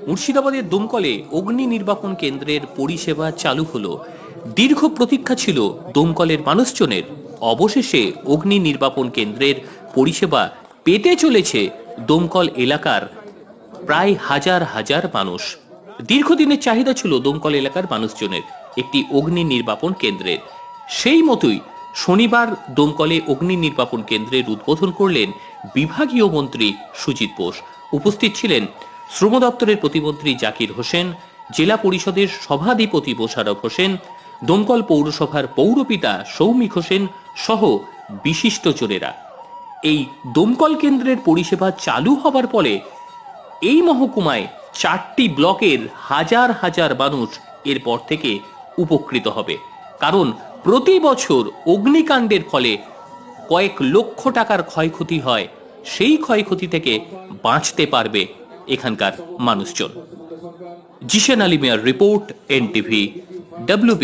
মুর্শিদাবাদের দমকলে অগ্নি নির্বাপন কেন্দ্রের পরিষেবা চালু হলো। দীর্ঘ প্রতীক্ষা ছিল দমকলের মানুষজনের। অবশেষে অগ্নি নির্বাপন কেন্দ্রের পরিষেবা পেতে চলেছে দমকল এলাকার প্রায় হাজার হাজার মানুষ। দীর্ঘদিনের চাহিদা ছিল দমকল এলাকার মানুষজনের একটি অগ্নি নির্বাপন কেন্দ্রের। সেই মতোই শনিবার দমকলে অগ্নি নির্বাপন কেন্দ্রের উদ্বোধন করলেন বিভাগীয় মন্ত্রী সুজিত বোস। উপস্থিত ছিলেন শ্রম দপ্তরের প্রতিমন্ত্রী জাকির হোসেন, জেলা পরিষদের সভাধিপতি মোশাররফ হোসেন, দমকল পৌরসভার পৌরপিতা সৌমিক হোসেন সহ বিশিষ্টজনেরা। এই দমকল কেন্দ্রের পরিষেবা চালু হবার ফলে এই মহকুমায় 4টি ব্লকের হাজার হাজার মানুষ এরপর থেকে উপকৃত হবে। কারণ প্রতি বছর অগ্নিকাণ্ডের ফলে কয়েক লক্ষ টাকার ক্ষয়ক্ষতি হয়। সেই ক্ষয়ক্ষতি থেকে বাঁচতে পারবে এখানকার মানুষজন। জিশান আলী মিয়ার রিপোর্ট, এনটিভি, WB।